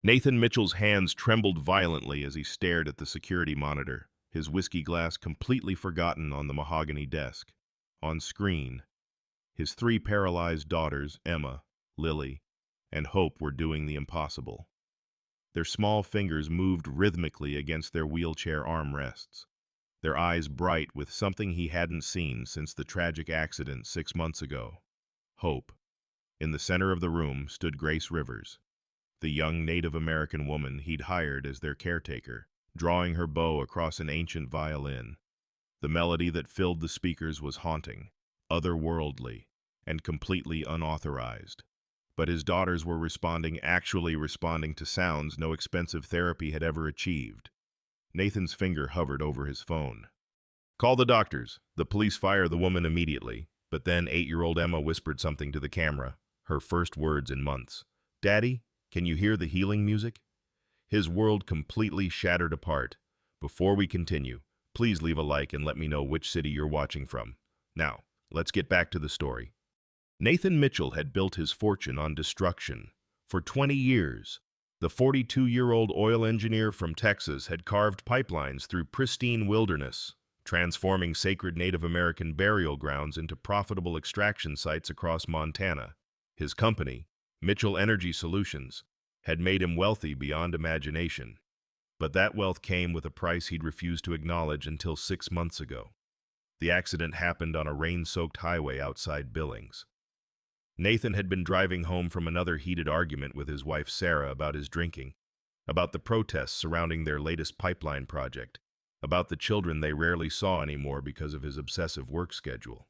Nathan Mitchell's hands trembled violently as he stared at the security monitor, his whiskey glass completely forgotten on the mahogany desk. On screen, his three paralyzed daughters, Emma, Lily, and Hope, were doing the impossible. Their small fingers moved rhythmically against their wheelchair armrests, their eyes bright with something he hadn't seen since the tragic accident 6 months ago. Hope. In the center of the room stood Grace Rivers, the young Native American woman he'd hired as their caretaker, drawing her bow across an ancient violin. The melody that filled the speakers was haunting, otherworldly, and completely unauthorized. But his daughters were actually responding to sounds no expensive therapy had ever achieved. Nathan's finger hovered over his phone. "Call the doctors. The police fire the woman immediately." But then 8-year-old Emma whispered something to the camera, her first words in months. "Daddy, can you hear the healing music?" His world completely shattered apart. Before we continue, please leave a like and let me know which city you're watching from. Now, let's get back to the story. Nathan Mitchell had built his fortune on destruction. For 20 years, the 42-year-old oil engineer from Texas had carved pipelines through pristine wilderness, transforming sacred Native American burial grounds into profitable extraction sites across Montana. His company, Mitchell Energy Solutions, had made him wealthy beyond imagination. But that wealth came with a price he'd refused to acknowledge until 6 months ago. The accident happened on a rain-soaked highway outside Billings. Nathan had been driving home from another heated argument with his wife Sarah about his drinking, about the protests surrounding their latest pipeline project, about the children they rarely saw anymore because of his obsessive work schedule.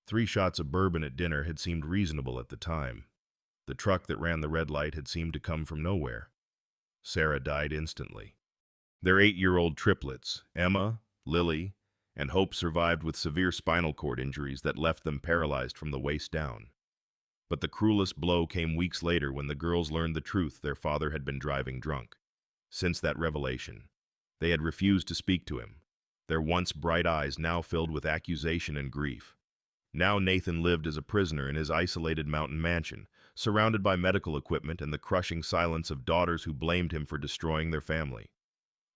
3 shots of bourbon at dinner had seemed reasonable at the time. The truck that ran the red light had seemed to come from nowhere. Sarah died instantly. Their 8-year-old triplets, Emma, Lily, and Hope, survived with severe spinal cord injuries that left them paralyzed from the waist down. But the cruelest blow came weeks later when the girls learned the truth: their father had been driving drunk. Since that revelation, they had refused to speak to him, their once bright eyes now filled with accusation and grief. Now Nathan lived as a prisoner in his isolated mountain mansion, surrounded by medical equipment and the crushing silence of daughters who blamed him for destroying their family.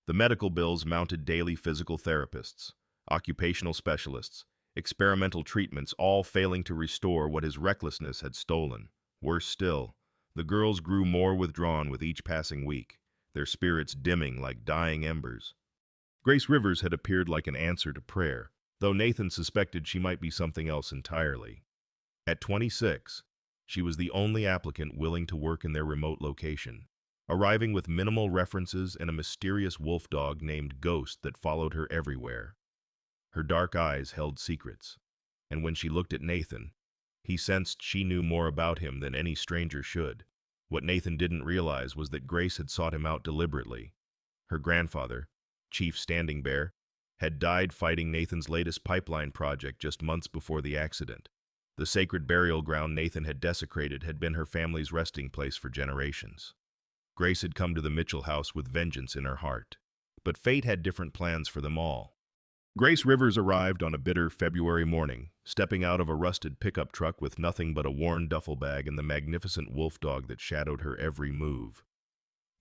The medical bills mounted daily: physical therapists, occupational specialists, experimental treatments, all failing to restore what his recklessness had stolen. Worse still, the girls grew more withdrawn with each passing week, their spirits dimming like dying embers. Grace Rivers had appeared like an answer to prayer, though Nathan suspected she might be something else entirely. At 26, she was the only applicant willing to work in their remote location, arriving with minimal references and a mysterious wolf dog named Ghost that followed her everywhere. Her dark eyes held secrets, and when she looked at Nathan, he sensed she knew more about him than any stranger should. What Nathan didn't realize was that Grace had sought him out deliberately. Her grandfather, Chief Standing Bear, had died fighting Nathan's latest pipeline project just months before the accident. The sacred burial ground Nathan had desecrated had been her family's resting place for generations. Grace had come to the Mitchell house with vengeance in her heart, but fate had different plans for them all. Grace Rivers arrived on a bitter February morning, stepping out of a rusted pickup truck with nothing but a worn duffel bag and the magnificent wolf dog that shadowed her every move.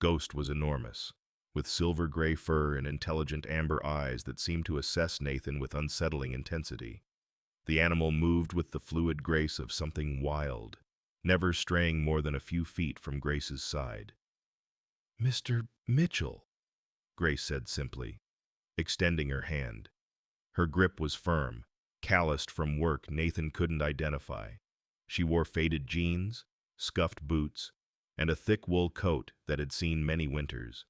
Ghost was enormous, with silver-gray fur and intelligent amber eyes that seemed to assess Nathan with unsettling intensity. The animal moved with the fluid grace of something wild, never straying more than a few feet from Grace's side. "Mr. Mitchell," Grace said simply, extending her hand. Her grip was firm, calloused from work Nathan couldn't identify. She wore faded jeans, scuffed boots, and a thick wool coat that had seen many winters.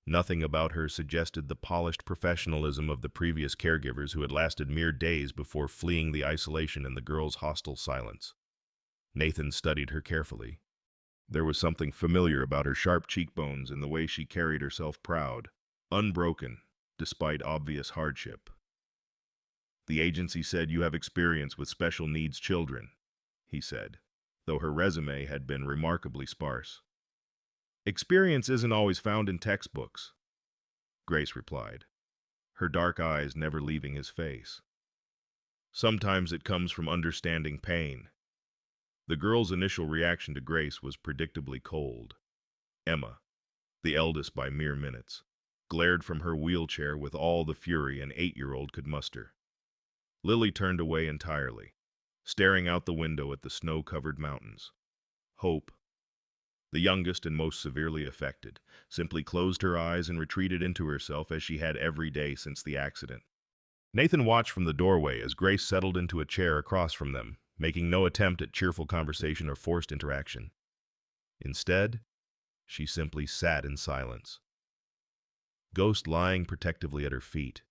Nothing about her suggested the polished professionalism of the previous caregivers who had lasted mere days before fleeing the isolation and the girls' hostile silence. Nathan studied her carefully. There was something familiar about her sharp cheekbones and the way she carried herself: proud, unbroken, despite obvious hardship. "The agency said you have experience with special needs children," he said, though her resume had been remarkably sparse. "Experience isn't always found in textbooks," Grace replied, her dark eyes never leaving his face. "Sometimes it comes from understanding pain." The girl's initial reaction to Grace was predictably cold. Emma, the eldest by mere minutes, glared from her wheelchair with all the fury an 8-year-old could muster. Lily turned away entirely, staring out the window at the snow-covered mountains. Hope, the youngest and most severely affected, simply closed her eyes and retreated into herself as she had every day since the accident. Nathan watched from the doorway as Grace settled into a chair across from them, making no attempt at cheerful conversation or forced interaction. Instead, she simply sat in silence, Ghost lying protectively at her feet.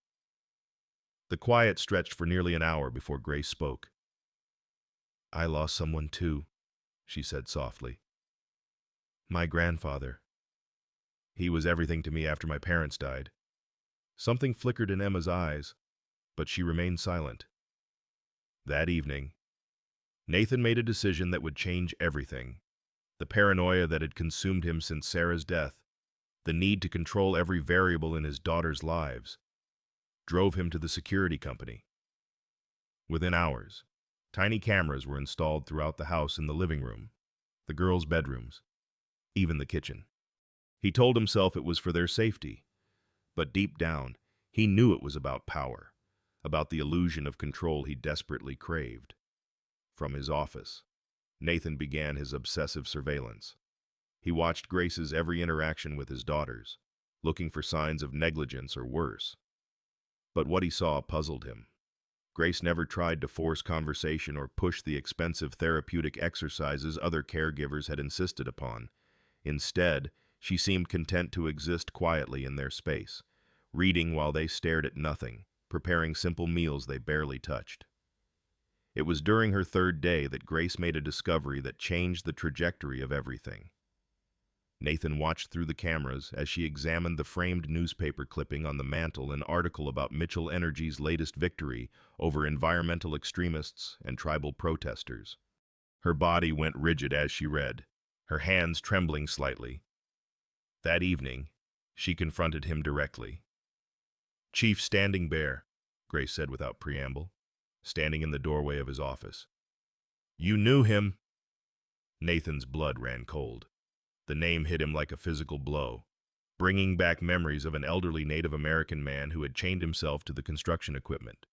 The quiet stretched for nearly an hour before Grace spoke. "I lost someone too," she said softly. "My grandfather. He was everything to me after my parents died." Something flickered in Emma's eyes, but she remained silent. That evening, Nathan made a decision that would change everything. The paranoia that had consumed him since Sarah's death, the need to control every variable in his daughter's lives, drove him to the security company. Within hours, tiny cameras were installed throughout the house in the living room, the girls' bedrooms, even the kitchen. He told himself it was for their safety, but deep down, he knew it was about power, about the illusion of control he desperately craved. From his office, Nathan began his obsessive surveillance. He watched Grace's every interaction with his daughters, looking for signs of negligence or worse. But what he saw puzzled him. Grace never tried to force conversation or push the expensive therapeutic exercises other caregivers had insisted upon. Instead, she seemed content to exist quietly in their space, reading while they stared at nothing, preparing simple meals they barely touched. It was during her third day that Grace made a discovery that changed the trajectory of everything. Nathan watched through the cameras as she examined the framed newspaper clipping on the mantel, an article about Mitchell Energy's latest victory over environmental extremists and tribal protesters. Her body went rigid as she read, her hands trembling slightly. That evening, she confronted him directly. "Chief Standing Bear," Grace said without preamble, standing in the doorway of his office. "You knew him." Nathan's blood ran cold. The name hit him like a physical blow, bringing back memories of an elderly Native American man who had chained himself to the construction equipment,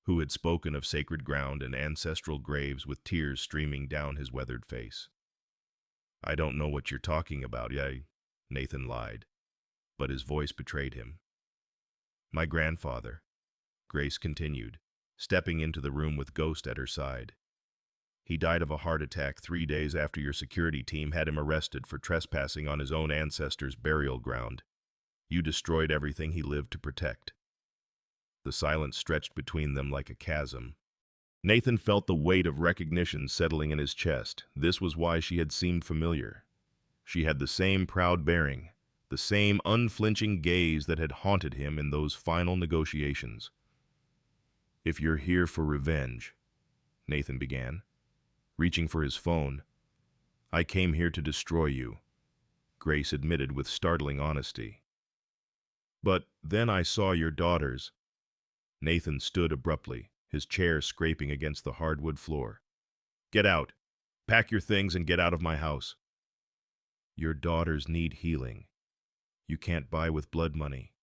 who had spoken of sacred ground and ancestral graves with tears streaming down his weathered face. "I don't know what you're talking about, Nathan lied, but his voice betrayed him. "My grandfather," Grace continued, stepping into the room with Ghost at her side. "He died of a heart attack 3 days after your security team had him arrested for trespassing on his own ancestors' burial ground. You destroyed everything he lived to protect." The silence stretched between them like a chasm. Nathan felt the weight of recognition settling in his chest. This was why she had seemed familiar. She had the same proud bearing, the same unflinching gaze that had haunted him in those final negotiations. "If you're here for revenge," Nathan began, reaching for his phone, "I came here to destroy you," Grace admitted with startling honesty. "But then I saw your daughters." Nathan stood abruptly, his chair scraping against the hardwood floor. "Get out. Pack your things and get out of my house." "Your daughters need healing. You can't buy with blood money,"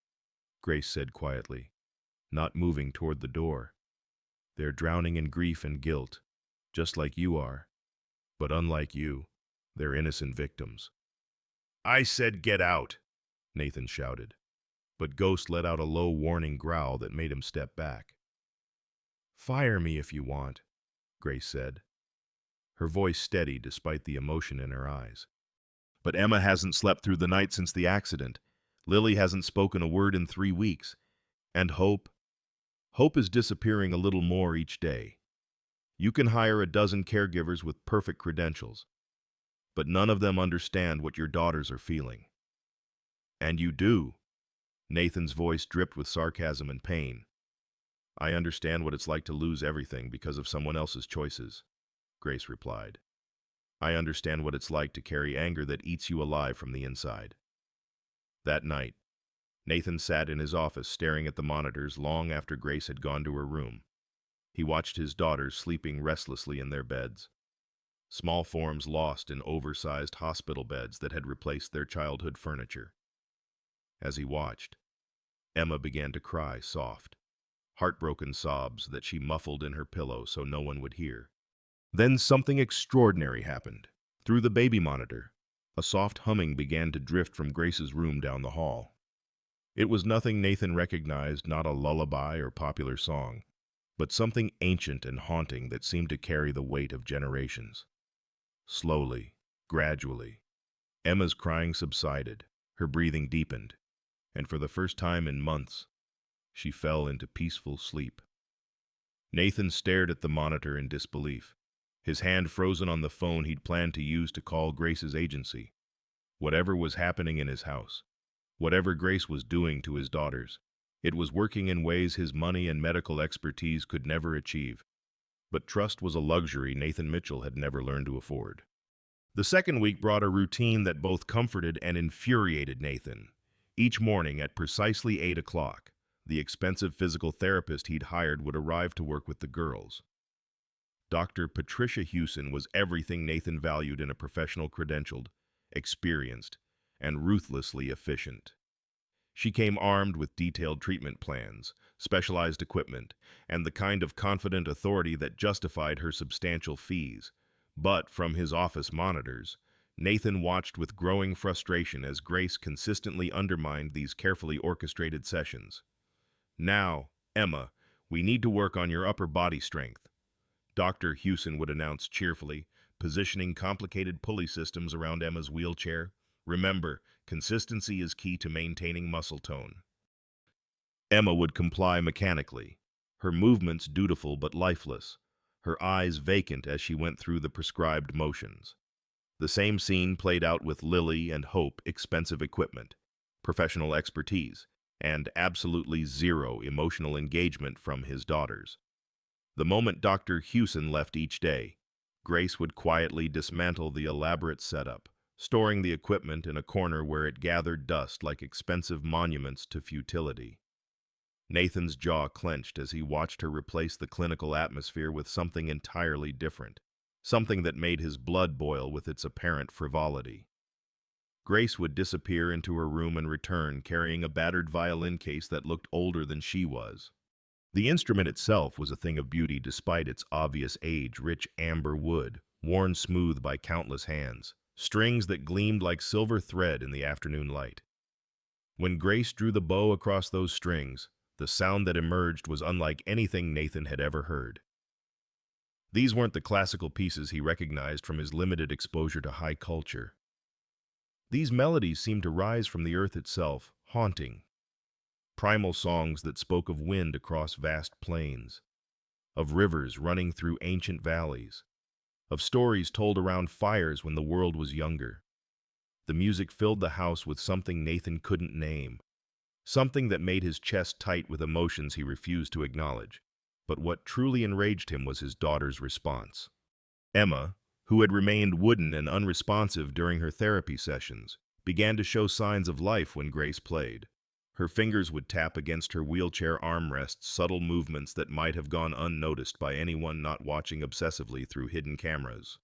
Grace said quietly, not moving toward the door. "They're drowning in grief and guilt, just like you are. But unlike you, they're innocent victims." "I said get out," Nathan shouted, but Ghost let out a low warning growl that made him step back. "Fire me if you want," Grace said, her voice steady despite the emotion in her eyes. "But Emma hasn't slept through the night since the accident. Lily hasn't spoken a word in 3 weeks. And Hope is disappearing a little more each day. You can hire a dozen caregivers with perfect credentials, but none of them understand what your daughters are feeling." "And you do." Nathan's voice dripped with sarcasm and pain. "I understand what it's like to lose everything because of someone else's choices," Grace replied. "I understand what it's like to carry anger that eats you alive from the inside." That night, Nathan sat in his office staring at the monitors long after Grace had gone to her room. He watched his daughters sleeping restlessly in their beds. small forms lost in oversized hospital beds that had replaced their childhood furniture. As he watched, Emma began to cry soft, heartbroken sobs that she muffled in her pillow so no one would hear. Then something extraordinary happened. Through the baby monitor, a soft humming began to drift from Grace's room down the hall. It was nothing Nathan recognized, not a lullaby or popular song, but something ancient and haunting that seemed to carry the weight of generations. Slowly, gradually, Emma's crying subsided, her breathing deepened, and for the first time in months, she fell into peaceful sleep. Nathan stared at the monitor in disbelief, his hand frozen on the phone he'd planned to use to call Grace's agency. Whatever was happening in his house, whatever Grace was doing to his daughters, it was working in ways his money and medical expertise could never achieve. But trust was a luxury Nathan Mitchell had never learned to afford. The second week brought a routine that both comforted and infuriated Nathan. Each morning at precisely 8 o'clock, the expensive physical therapist he'd hired would arrive to work with the girls. Dr. Patricia Hewson was everything Nathan valued in a professional: credentialed, experienced, and ruthlessly efficient. She came armed with detailed treatment plans, specialized equipment, and the kind of confident authority that justified her substantial fees. But from his office monitors, Nathan watched with growing frustration as Grace consistently undermined these carefully orchestrated sessions. "Now, Emma, we need to work on your upper body strength," Dr. Hewson would announce cheerfully, positioning complicated pulley systems around Emma's wheelchair. "Remember, consistency is key to maintaining muscle tone." Emma would comply mechanically, her movements dutiful but lifeless, her eyes vacant as she went through the prescribed motions. The same scene played out with Lily and Hope: expensive equipment, professional expertise, and absolutely zero emotional engagement from his daughters. The moment Dr. Hewson left each day, Grace would quietly dismantle the elaborate setup, storing the equipment in a corner where it gathered dust like expensive monuments to futility. Nathan's jaw clenched as he watched her replace the clinical atmosphere with something entirely different, something that made his blood boil with its apparent frivolity. Grace would disappear into her room and return carrying a battered violin case that looked older than she was. The instrument itself was a thing of beauty despite its obvious age: rich amber wood, worn smooth by countless hands, strings that gleamed like silver thread in the afternoon light. When Grace drew the bow across those strings, the sound that emerged was unlike anything Nathan had ever heard. These weren't the classical pieces he recognized from his limited exposure to high culture. These melodies seemed to rise from the earth itself, haunting. Primal songs that spoke of wind across vast plains, of rivers running through ancient valleys, of stories told around fires when the world was younger. The music filled the house with something Nathan couldn't name, something that made his chest tight with emotions he refused to acknowledge. But what truly enraged him was his daughter's response. Emma, who had remained wooden and unresponsive during her therapy sessions, began to show signs of life when Grace played. Her fingers would tap against her wheelchair armrests, subtle movements that might have gone unnoticed by anyone not watching obsessively through hidden cameras.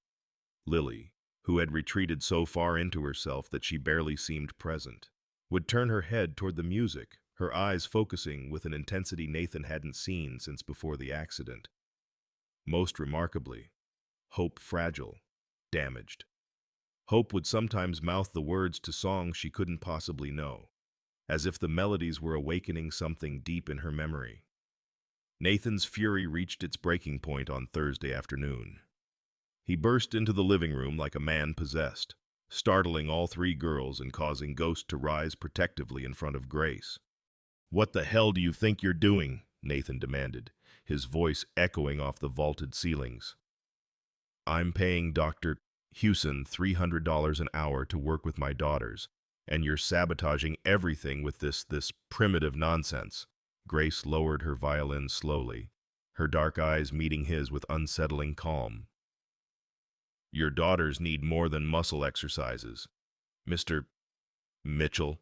Lily, who had retreated so far into herself that she barely seemed present, would turn her head toward the music, her eyes focusing with an intensity Nathan hadn't seen since before the accident. Most remarkably, Hope, fragile, damaged. Hope would sometimes mouth the words to songs she couldn't possibly know, as if the melodies were awakening something deep in her memory. Nathan's fury reached its breaking point on Thursday afternoon. He burst into the living room like a man possessed, startling all three girls and causing Ghost to rise protectively in front of Grace. "What the hell do you think you're doing?" Nathan demanded, his voice echoing off the vaulted ceilings. "I'm paying Dr. Hewson $300 an hour to work with my daughters, and you're sabotaging everything with this primitive nonsense." Grace lowered her violin slowly, her dark eyes meeting his with unsettling calm. "Your daughters need more than muscle exercises, Mr. Mitchell.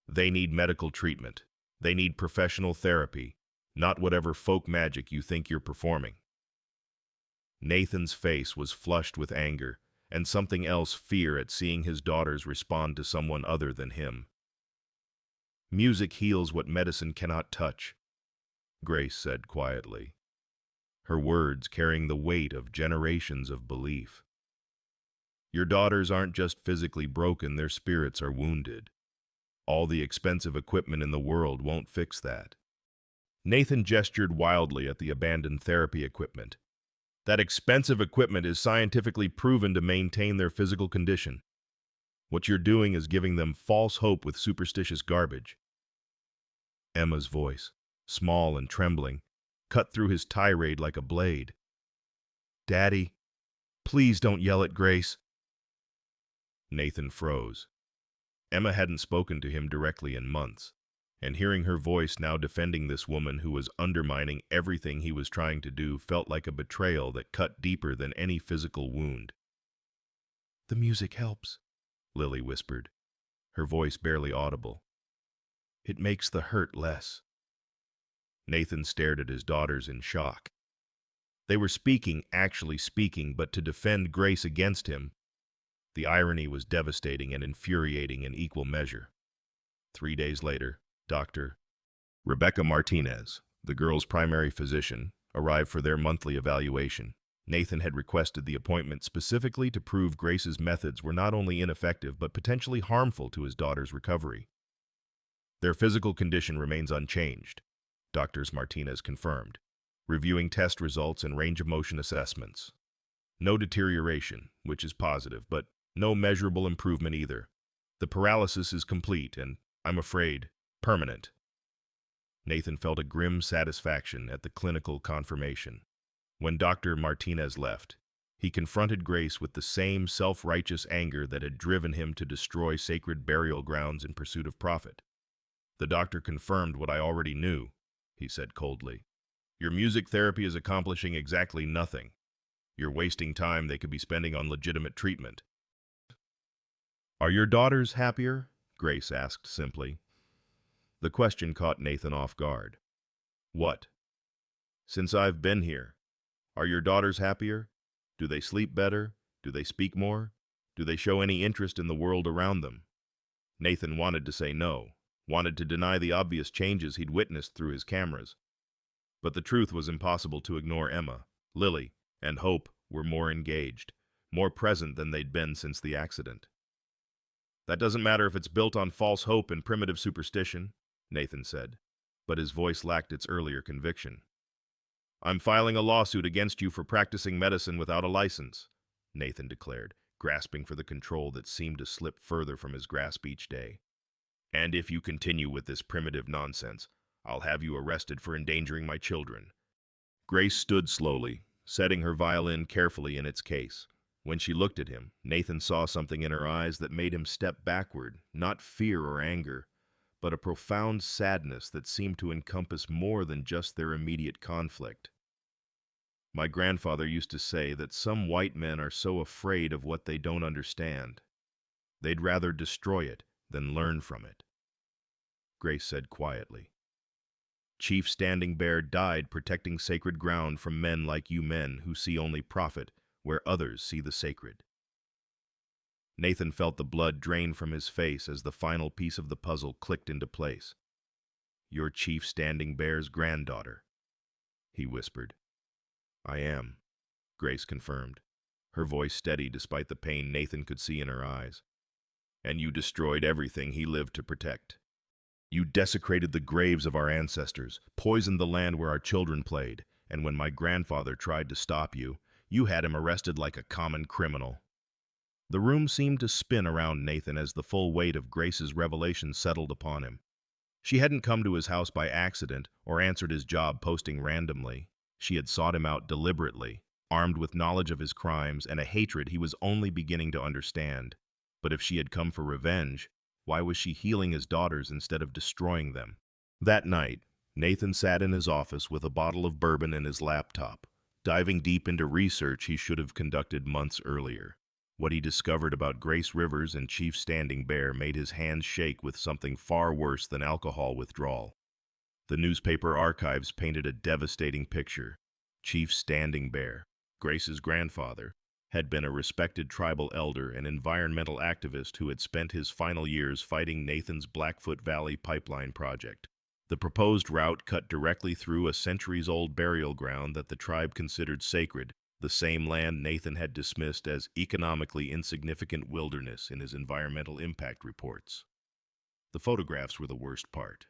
They need medical treatment. They need professional therapy, not whatever folk magic you think you're performing." Nathan's face was flushed with anger, and something else, fear at seeing his daughters respond to someone other than him. "Music heals what medicine cannot touch," Grace said quietly, her words carrying the weight of generations of belief. "Your daughters aren't just physically broken, their spirits are wounded. All the expensive equipment in the world won't fix that." Nathan gestured wildly at the abandoned therapy equipment. "That expensive equipment is scientifically proven to maintain their physical condition. What you're doing is giving them false hope with superstitious garbage." Emma's voice, small and trembling, cut through his tirade like a blade. "Daddy, please don't yell at Grace." Nathan froze. Emma hadn't spoken to him directly in months, and hearing her voice now defending this woman who was undermining everything he was trying to do felt like a betrayal that cut deeper than any physical wound. "The music helps," Lily whispered, her voice barely audible. "It makes the hurt less." Nathan stared at his daughters in shock. They were speaking, actually speaking, but to defend Grace against him. The irony was devastating and infuriating in equal measure. 3 days later, Dr. Rebecca Martinez, the girl's primary physician, arrived for their monthly evaluation. Nathan had requested the appointment specifically to prove Grace's methods were not only ineffective but potentially harmful to his daughter's recovery. "Their physical condition remains unchanged," Dr. Martinez confirmed, reviewing test results and range of motion assessments. "No deterioration, which is positive, but no measurable improvement either. The paralysis is complete and, I'm afraid, permanent." Nathan felt a grim satisfaction at the clinical confirmation. When Dr. Martinez left, he confronted Grace with the same self-righteous anger that had driven him to destroy sacred burial grounds in pursuit of profit. "The doctor confirmed what I already knew," he said coldly. "Your music therapy is accomplishing exactly nothing. You're wasting time they could be spending on legitimate treatment." "Are your daughters happier?" Grace asked simply. The question caught Nathan off guard. "What? Since I've been here, are your daughters happier? Do they sleep better? Do they speak more? Do they show any interest in the world around them?" Nathan wanted to say no, wanted to deny the obvious changes he'd witnessed through his cameras. But the truth was impossible to ignore. Emma, Lily, and Hope were more engaged, more present than they'd been since the accident. "That doesn't matter if it's built on false hope and primitive superstition," Nathan said, but his voice lacked its earlier conviction. "I'm filing a lawsuit against you for practicing medicine without a license," Nathan declared, grasping for the control that seemed to slip further from his grasp each day. "And if you continue with this primitive nonsense, I'll have you arrested for endangering my children." Grace stood slowly, setting her violin carefully in its case. When she looked at him, Nathan saw something in her eyes that made him step backward, not fear or anger, but a profound sadness that seemed to encompass more than just their immediate conflict. "My grandfather used to say that some white men are so afraid of what they don't understand. They'd rather destroy it than learn from it," Grace said quietly. "Chief Standing Bear died protecting sacred ground from men like you men who see only profit where others see the sacred." Nathan felt the blood drain from his face as the final piece of the puzzle clicked into place. "You're Chief Standing Bear's granddaughter," he whispered. "I am," Grace confirmed, her voice steady despite the pain Nathan could see in her eyes. "And you destroyed everything he lived to protect. You desecrated the graves of our ancestors, poisoned the land where our children played, and when my grandfather tried to stop you, you had him arrested like a common criminal." The room seemed to spin around Nathan as the full weight of Grace's revelation settled upon him. She hadn't come to his house by accident or answered his job posting randomly. She had sought him out deliberately, armed with knowledge of his crimes and a hatred he was only beginning to understand. But if she had come for revenge, why was she healing his daughters instead of destroying them? That night, Nathan sat in his office with a bottle of bourbon in his laptop, diving deep into research he should have conducted months earlier. What he discovered about Grace Rivers and Chief Standing Bear made his hands shake with something far worse than alcohol withdrawal. The newspaper archives painted a devastating picture. Chief Standing Bear, Grace's grandfather had been a respected tribal elder and environmental activist who had spent his final years fighting Nathan's Blackfoot Valley pipeline project. The proposed route cut directly through a centuries-old burial ground that the tribe considered sacred, the same land Nathan had dismissed as economically insignificant wilderness in his environmental impact reports. The photographs were the worst part.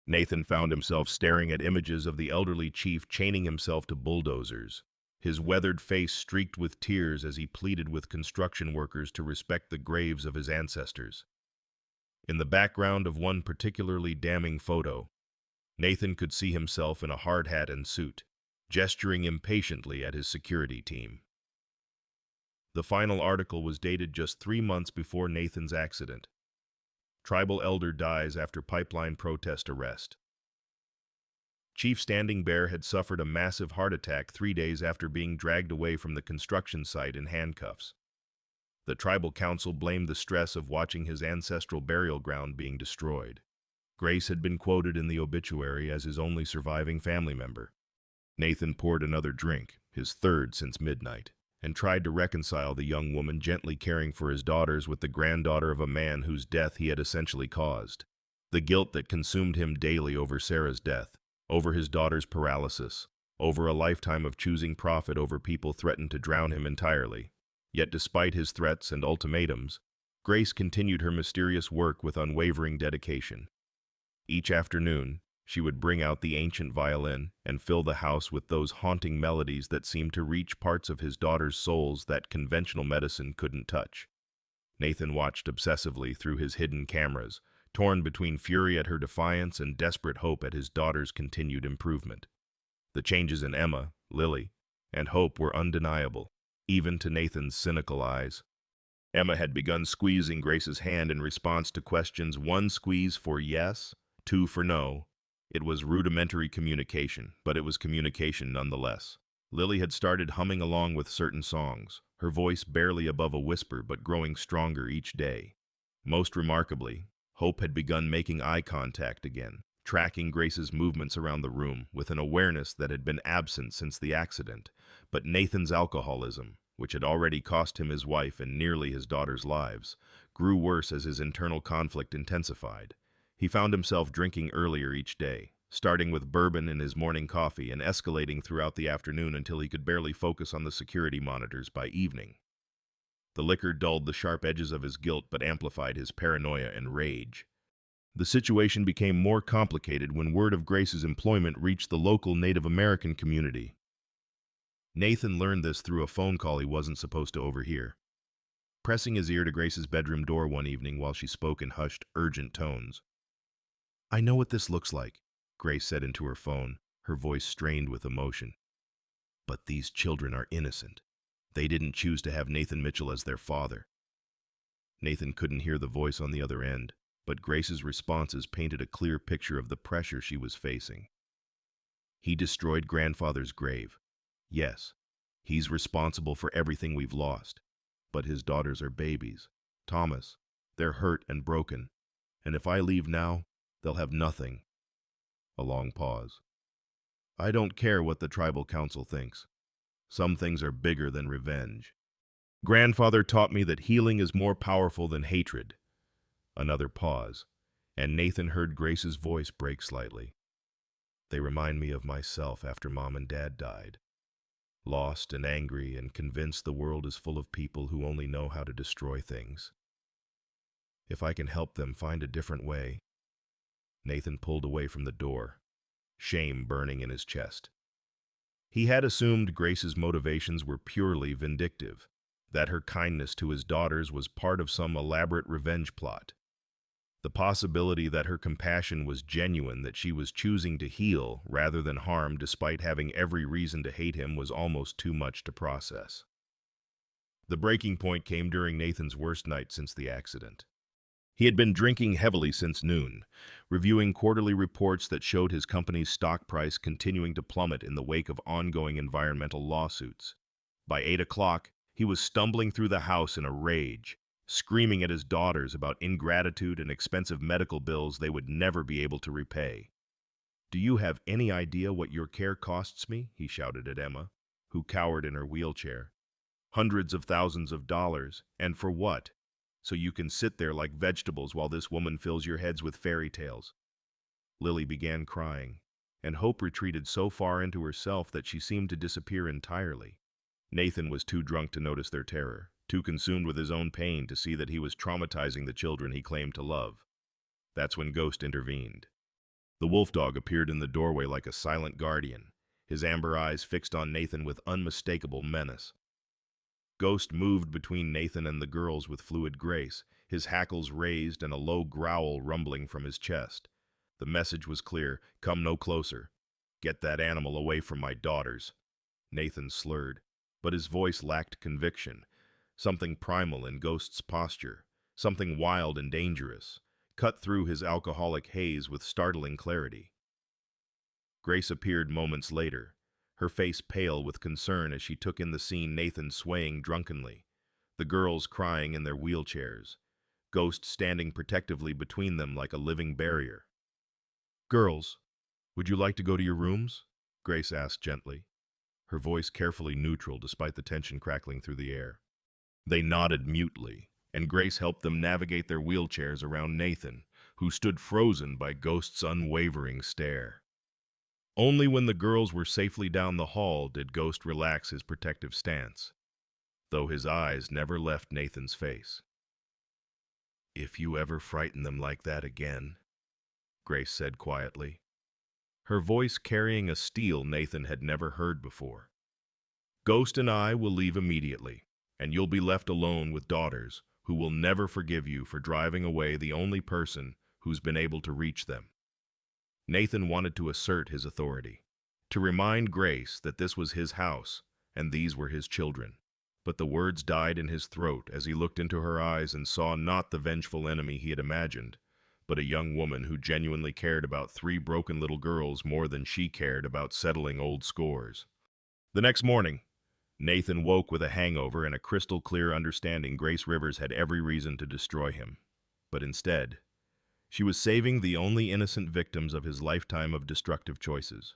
Nathan found himself staring at images of the elderly chief chaining himself to bulldozers, his weathered face streaked with tears as he pleaded with construction workers to respect the graves of his ancestors. In the background of one particularly damning photo, Nathan could see himself in a hard hat and suit, gesturing impatiently at his security team. The final article was dated just 3 months before Nathan's accident. Tribal elder dies after pipeline protest arrest. Chief Standing Bear had suffered a massive heart attack 3 days after being dragged away from the construction site in handcuffs. The tribal council blamed the stress of watching his ancestral burial ground being destroyed. Grace had been quoted in the obituary as his only surviving family member. Nathan poured another drink, his third since midnight, and tried to reconcile the young woman gently caring for his daughters with the granddaughter of a man whose death he had essentially caused. The guilt that consumed him daily over Sarah's death, over his daughter's paralysis, over a lifetime of choosing profit over people threatened to drown him entirely. Yet despite his threats and ultimatums, Grace continued her mysterious work with unwavering dedication. Each afternoon, she would bring out the ancient violin and fill the house with those haunting melodies that seemed to reach parts of his daughter's souls that conventional medicine couldn't touch. Nathan watched obsessively through his hidden cameras, torn between fury at her defiance and desperate hope at his daughter's continued improvement. The changes in Emma, Lily, and Hope were undeniable, even to Nathan's cynical eyes. Emma had begun squeezing Grace's hand in response to questions: 1 squeeze for yes, 2 for no. It was rudimentary communication, but it was communication nonetheless. Lily had started humming along with certain songs, her voice barely above a whisper but growing stronger each day. Most remarkably, Hope had begun making eye contact again, tracking Grace's movements around the room with an awareness that had been absent since the accident. But Nathan's alcoholism, which had already cost him his wife and nearly his daughter's lives, grew worse as his internal conflict intensified. He found himself drinking earlier each day, starting with bourbon in his morning coffee and escalating throughout the afternoon until he could barely focus on the security monitors by evening. The liquor dulled the sharp edges of his guilt but amplified his paranoia and rage. The situation became more complicated when word of Grace's employment reached the local Native American community. Nathan learned this through a phone call he wasn't supposed to overhear. Pressing his ear to Grace's bedroom door one evening while she spoke in hushed, urgent tones. "I know what this looks like," Grace said into her phone, her voice strained with emotion. "But these children are innocent. They didn't choose to have Nathan Mitchell as their father." Nathan couldn't hear the voice on the other end, but Grace's responses painted a clear picture of the pressure she was facing. "He destroyed grandfather's grave. Yes, he's responsible for everything we've lost. But his daughters are babies. Thomas, they're hurt and broken. And if I leave now, they'll have nothing." A long pause. "I don't care what the tribal council thinks. Some things are bigger than revenge. Grandfather taught me that healing is more powerful than hatred." Another pause, and Nathan heard Grace's voice break slightly. "They remind me of myself after Mom and Dad died. Lost and angry and convinced the world is full of people who only know how to destroy things. If I can help them find a different way." Nathan pulled away from the door, shame burning in his chest. He had assumed Grace's motivations were purely vindictive, that her kindness to his daughters was part of some elaborate revenge plot. The possibility that her compassion was genuine, that she was choosing to heal rather than harm despite having every reason to hate him, was almost too much to process. The breaking point came during Nathan's worst night since the accident. He had been drinking heavily since noon, reviewing quarterly reports that showed his company's stock price continuing to plummet in the wake of ongoing environmental lawsuits. By 8 o'clock, he was stumbling through the house in a rage, screaming at his daughters about ingratitude and expensive medical bills they would never be able to repay. "Do you have any idea what your care costs me?" he shouted at Emma, who cowered in her wheelchair. Hundreds of thousands of dollars, and for what? So you can sit there like vegetables while this woman fills your heads with fairy tales. Lily began crying, and Hope retreated so far into herself that she seemed to disappear entirely. Nathan was too drunk to notice their terror, too consumed with his own pain to see that he was traumatizing the children he claimed to love. That's when Ghost intervened. The wolf dog appeared in the doorway like a silent guardian, his amber eyes fixed on Nathan with unmistakable menace. Ghost moved between Nathan and the girls with fluid grace, his hackles raised and a low growl rumbling from his chest. The message was clear: come no closer. Get that animal away from my daughters. Nathan slurred, but his voice lacked conviction. Something primal in Ghost's posture, something wild and dangerous, cut through his alcoholic haze with startling clarity. Grace appeared moments later, her face pale with concern as she took in the scene: Nathan swaying drunkenly, the girls crying in their wheelchairs, Ghost standing protectively between them like a living barrier. "Girls, would you like to go to your rooms?" Grace asked gently, her voice carefully neutral despite the tension crackling through the air. They nodded mutely, and Grace helped them navigate their wheelchairs around Nathan, who stood frozen by Ghost's unwavering stare. Only when the girls were safely down the hall did Ghost relax his protective stance, though his eyes never left Nathan's face. "If you ever frighten them like that again," Grace said quietly, her voice carrying a steel Nathan had never heard before, "Ghost and I will leave immediately, and you'll be left alone with daughters who will never forgive you for driving away the only person who's been able to reach them." Nathan wanted to assert his authority, to remind Grace that this was his house and these were his children. But the words died in his throat as he looked into her eyes and saw not the vengeful enemy he had imagined, but a young woman who genuinely cared about 3 broken little girls more than she cared about settling old scores. The next morning, Nathan woke with a hangover and a crystal-clear understanding Grace Rivers had every reason to destroy him. But instead, she was saving the only innocent victims of his lifetime of destructive choices.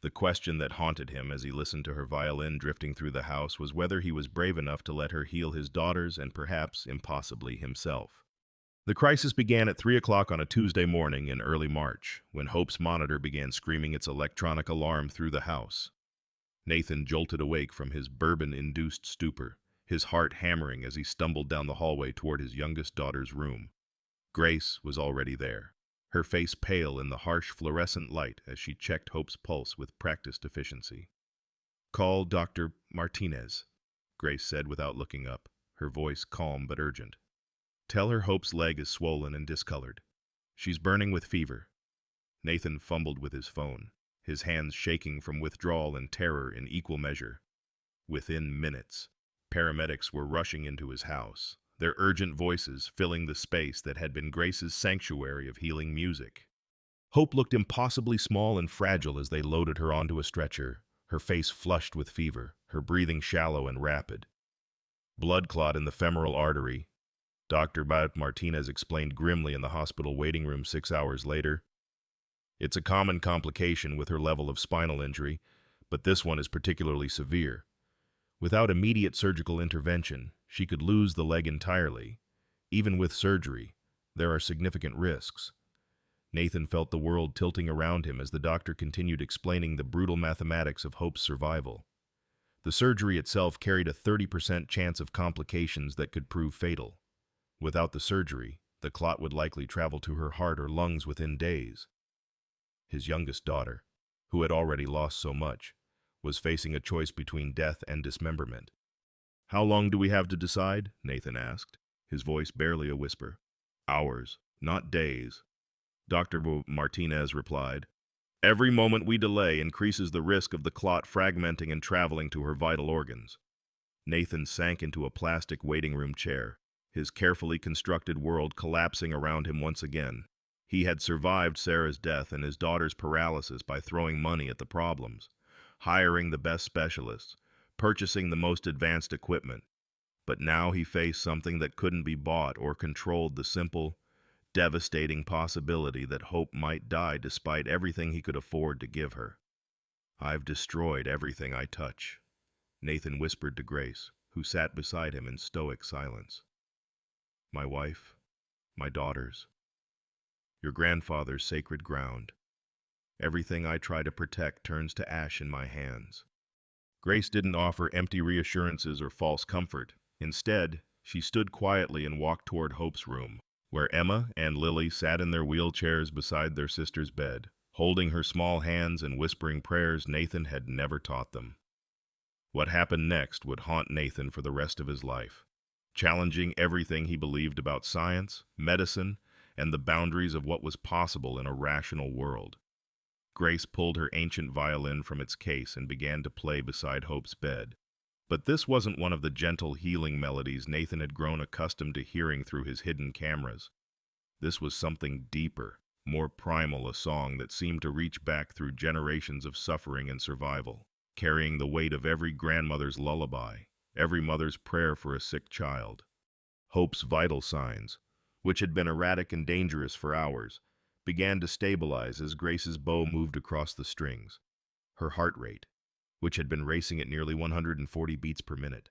The question that haunted him as he listened to her violin drifting through the house was whether he was brave enough to let her heal his daughters and perhaps, impossibly, himself. The crisis began at 3 o'clock on a Tuesday morning in early March, when Hope's monitor began screaming its electronic alarm through the house. Nathan jolted awake from his bourbon-induced stupor, his heart hammering as he stumbled down the hallway toward his youngest daughter's room. Grace was already there, her face pale in the harsh fluorescent light as she checked Hope's pulse with practiced efficiency. "Call Dr. Martinez," Grace said without looking up, her voice calm but urgent. "Tell her Hope's leg is swollen and discolored. She's burning with fever." Nathan fumbled with his phone, his hands shaking from withdrawal and terror in equal measure. Within minutes, paramedics were rushing into his house, their urgent voices filling the space that had been Grace's sanctuary of healing music. Hope looked impossibly small and fragile as they loaded her onto a stretcher, her face flushed with fever, her breathing shallow and rapid. "Blood clot in the femoral artery," Dr. Martinez explained grimly in the hospital waiting room 6 hours later. "It's a common complication with her level of spinal injury, but this one is particularly severe. Without immediate surgical intervention, she could lose the leg entirely. Even with surgery, there are significant risks." Nathan felt the world tilting around him as the doctor continued explaining the brutal mathematics of Hope's survival. The surgery itself carried a 30% chance of complications that could prove fatal. Without the surgery, the clot would likely travel to her heart or lungs within days. His youngest daughter, who had already lost so much, was facing a choice between death and dismemberment. "How long do we have to decide?" Nathan asked, his voice barely a whisper. "Hours, not days," Dr. Martinez replied. "Every moment we delay increases the risk of the clot fragmenting and traveling to her vital organs." Nathan sank into a plastic waiting room chair, his carefully constructed world collapsing around him once again. He had survived Sarah's death and his daughter's paralysis by throwing money at the problems, hiring the best specialists, purchasing the most advanced equipment. But now he faced something that couldn't be bought or controlled: the simple, devastating possibility that Hope might die despite everything he could afford to give her. "I've destroyed everything I touch," Nathan whispered to Grace, who sat beside him in stoic silence. My wife, my daughters, your grandfather's sacred ground. Everything I try to protect turns to ash in my hands. Grace didn't offer empty reassurances or false comfort. Instead, she stood quietly and walked toward Hope's room, where Emma and Lily sat in their wheelchairs beside their sister's bed, holding her small hands and whispering prayers Nathan had never taught them. What happened next would haunt Nathan for the rest of his life, challenging everything he believed about science, medicine, and the boundaries of what was possible in a rational world. Grace pulled her ancient violin from its case and began to play beside Hope's bed. But this wasn't one of the gentle, healing melodies Nathan had grown accustomed to hearing through his hidden cameras. This was something deeper, more primal, a song that seemed to reach back through generations of suffering and survival, carrying the weight of every grandmother's lullaby, every mother's prayer for a sick child. Hope's vital signs, which had been erratic and dangerous for hours, began to stabilize as Grace's bow moved across the strings. Her heart rate, which had been racing at nearly 140 beats per minute,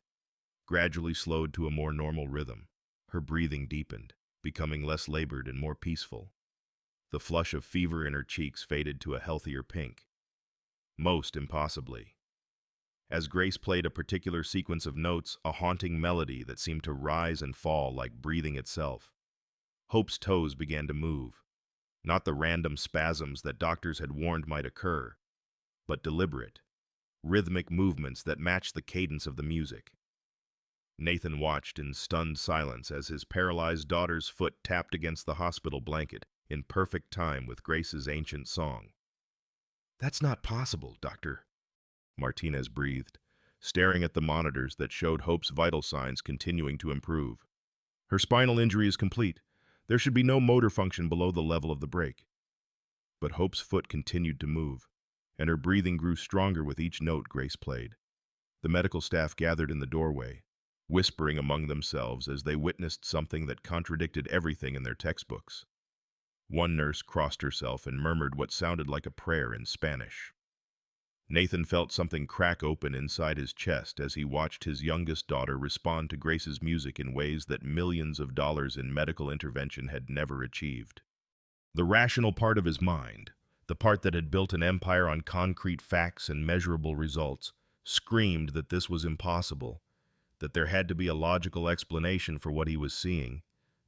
gradually slowed to a more normal rhythm. Her breathing deepened, becoming less labored and more peaceful. The flush of fever in her cheeks faded to a healthier pink. Most impossibly, as Grace played a particular sequence of notes, a haunting melody that seemed to rise and fall like breathing itself, Hope's toes began to move. Not the random spasms that doctors had warned might occur, but deliberate, rhythmic movements that matched the cadence of the music. Nathan watched in stunned silence as his paralyzed daughter's foot tapped against the hospital blanket in perfect time with Grace's ancient song. "That's not possible, Doctor," Martinez breathed, staring at the monitors that showed Hope's vital signs continuing to improve. "Her spinal injury is complete. There should be no motor function below the level of the break." But Hope's foot continued to move, and her breathing grew stronger with each note Grace played. The medical staff gathered in the doorway, whispering among themselves as they witnessed something that contradicted everything in their textbooks. One nurse crossed herself and murmured what sounded like a prayer in Spanish. Nathan felt something crack open inside his chest as he watched his youngest daughter respond to Grace's music in ways that millions of dollars in medical intervention had never achieved. The rational part of his mind, the part that had built an empire on concrete facts and measurable results, screamed that this was impossible, that there had to be a logical explanation for what he was seeing.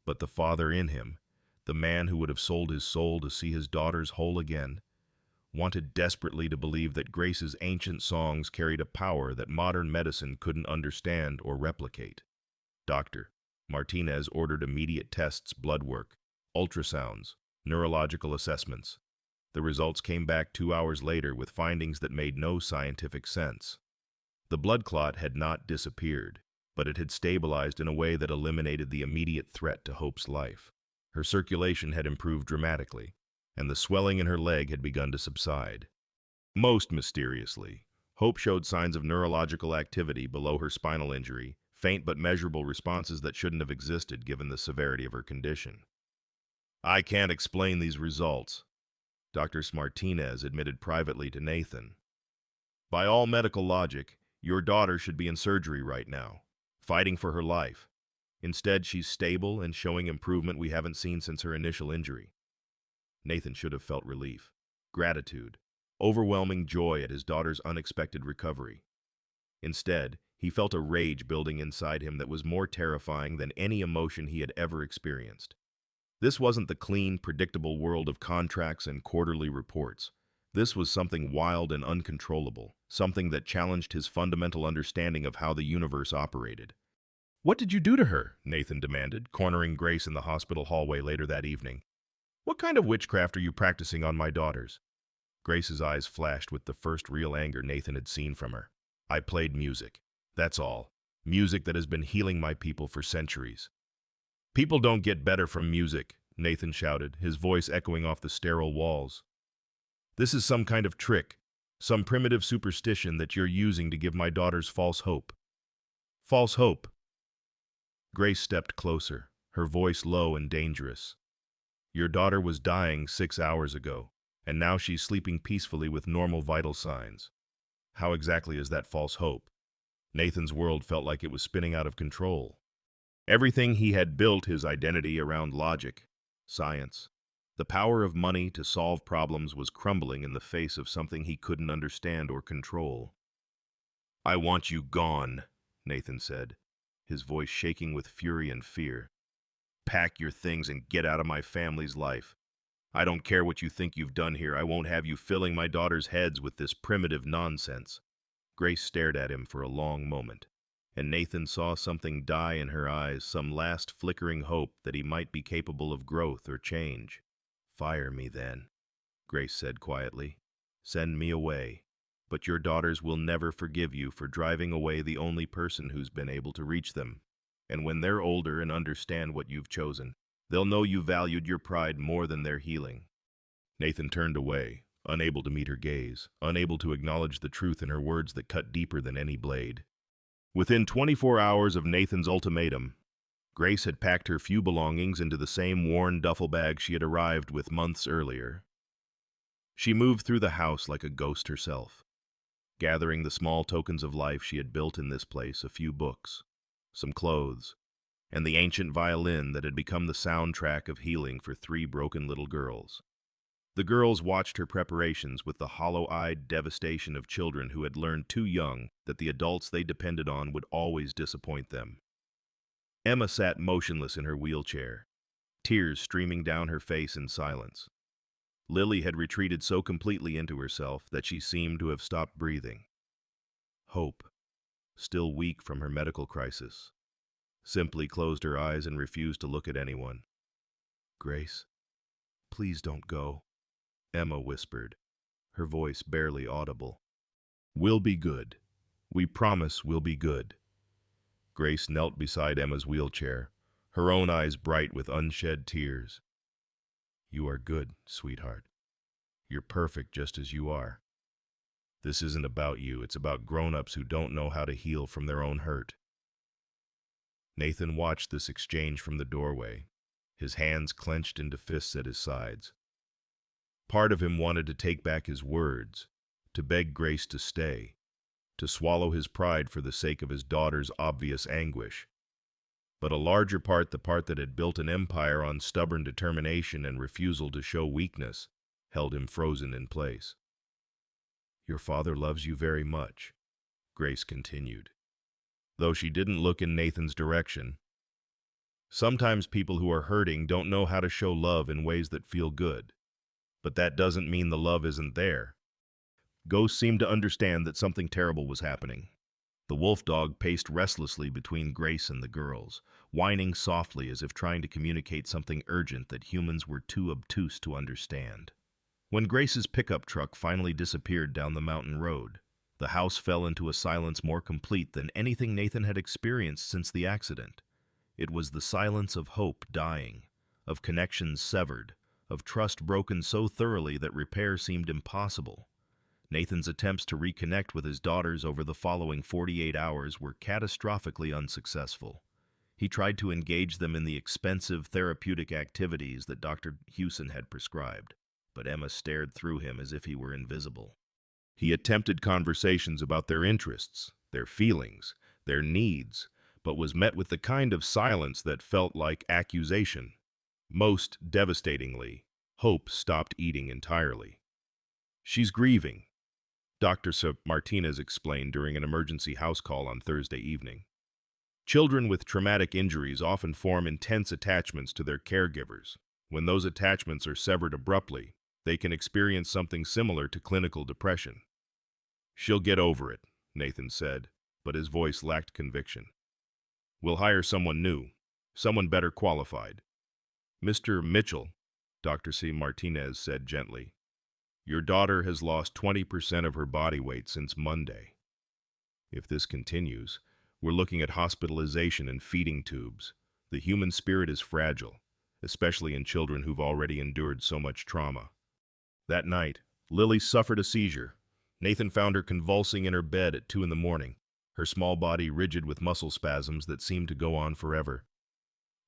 But the father in him, the man who would have sold his soul to see his daughters whole again, wanted desperately to believe that Grace's ancient songs carried a power that modern medicine couldn't understand or replicate. Dr. Martinez ordered immediate tests, blood work, ultrasounds, neurological assessments. The results came back 2 hours later with findings that made no scientific sense. The blood clot had not disappeared, but it had stabilized in a way that eliminated the immediate threat to Hope's life. Her circulation had improved dramatically, and the swelling in her leg had begun to subside. Most mysteriously, Hope showed signs of neurological activity below her spinal injury, faint but measurable responses that shouldn't have existed given the severity of her condition. "I can't explain these results," Dr. Martinez admitted privately to Nathan. "By all medical logic, your daughter should be in surgery right now, fighting for her life. Instead, she's stable and showing improvement we haven't seen since her initial injury." Nathan should have felt relief, gratitude, overwhelming joy at his daughter's unexpected recovery. Instead, he felt a rage building inside him that was more terrifying than any emotion he had ever experienced. This wasn't the clean, predictable world of contracts and quarterly reports. This was something wild and uncontrollable, something that challenged his fundamental understanding of how the universe operated. "What did you do to her?" Nathan demanded, cornering Grace in the hospital hallway later that evening. "What kind of witchcraft are you practicing on my daughters?" Grace's eyes flashed with the first real anger Nathan had seen from her. "I played music. That's all. Music that has been healing my people for centuries." "People don't get better from music," Nathan shouted, his voice echoing off the sterile walls. "This is some kind of trick, some primitive superstition that you're using to give my daughters false hope." "False hope?" Grace stepped closer, her voice low and dangerous. "Your daughter was dying 6 hours ago, and now she's sleeping peacefully with normal vital signs. How exactly is that false hope?" Nathan's world felt like it was spinning out of control. Everything he had built his identity around logic, science. The power of money to solve problems was crumbling in the face of something he couldn't understand or control. "I want you gone," Nathan said, his voice shaking with fury and fear. "Pack your things and get out of my family's life. I don't care what you think you've done here. I won't have you filling my daughters' heads with this primitive nonsense." Grace stared at him for a long moment, and Nathan saw something die in her eyes, some last flickering hope that he might be capable of growth or change. "Fire me then," Grace said quietly. "Send me away. But your daughters will never forgive you for driving away the only person who's been able to reach them. And when they're older and understand what you've chosen, they'll know you valued your pride more than their healing." Nathan turned away, unable to meet her gaze, unable to acknowledge the truth in her words that cut deeper than any blade. Within 24 hours of Nathan's ultimatum, Grace had packed her few belongings into the same worn duffel bag she had arrived with months earlier. She moved through the house like a ghost herself, gathering the small tokens of life she had built in this place, a few books, some clothes, and the ancient violin that had become the soundtrack of healing for 3 broken little girls. The girls watched her preparations with the hollow-eyed devastation of children who had learned too young that the adults they depended on would always disappoint them. Emma sat motionless in her wheelchair, tears streaming down her face in silence. Lily had retreated so completely into herself that she seemed to have stopped breathing. Hope, still weak from her medical crisis, simply closed her eyes and refused to look at anyone. "Grace, please don't go," Emma whispered, her voice barely audible. "We'll be good. We promise we'll be good." Grace knelt beside Emma's wheelchair, her own eyes bright with unshed tears. "You are good, sweetheart. You're perfect just as you are. This isn't about you, it's about grown-ups who don't know how to heal from their own hurt." Nathan watched this exchange from the doorway, his hands clenched into fists at his sides. Part of him wanted to take back his words, to beg Grace to stay, to swallow his pride for the sake of his daughter's obvious anguish. But a larger part, the part that had built an empire on stubborn determination and refusal to show weakness, held him frozen in place. "Your father loves you very much," Grace continued, though she didn't look in Nathan's direction. "Sometimes people who are hurting don't know how to show love in ways that feel good, but that doesn't mean the love isn't there." Ghost seemed to understand that something terrible was happening. The wolf dog paced restlessly between Grace and the girls, whining softly as if trying to communicate something urgent that humans were too obtuse to understand. When Grace's pickup truck finally disappeared down the mountain road, the house fell into a silence more complete than anything Nathan had experienced since the accident. It was the silence of hope dying, of connections severed, of trust broken so thoroughly that repair seemed impossible. Nathan's attempts to reconnect with his daughters over the following 48 hours were catastrophically unsuccessful. He tried to engage them in the expensive therapeutic activities that Dr. Hewson had prescribed, but Emma stared through him as if he were invisible. He attempted conversations about their interests, their feelings, their needs, but was met with the kind of silence that felt like accusation. Most devastatingly, Hope stopped eating entirely. "She's grieving," Dr. Martinez explained during an emergency house call on Thursday evening. "Children with traumatic injuries often form intense attachments to their caregivers. When those attachments are severed abruptly, they can experience something similar to clinical depression." "She'll get over it," Nathan said, but his voice lacked conviction. "We'll hire someone new, someone better qualified." "Mr. Mitchell," Dr. C. Martinez said gently, "your daughter has lost 20% of her body weight since Monday. If this continues, we're looking at hospitalization and feeding tubes. The human spirit is fragile, especially in children who've already endured so much trauma." That night, Lily suffered a seizure. Nathan found her convulsing in her bed at 2 a.m, her small body rigid with muscle spasms that seemed to go on forever.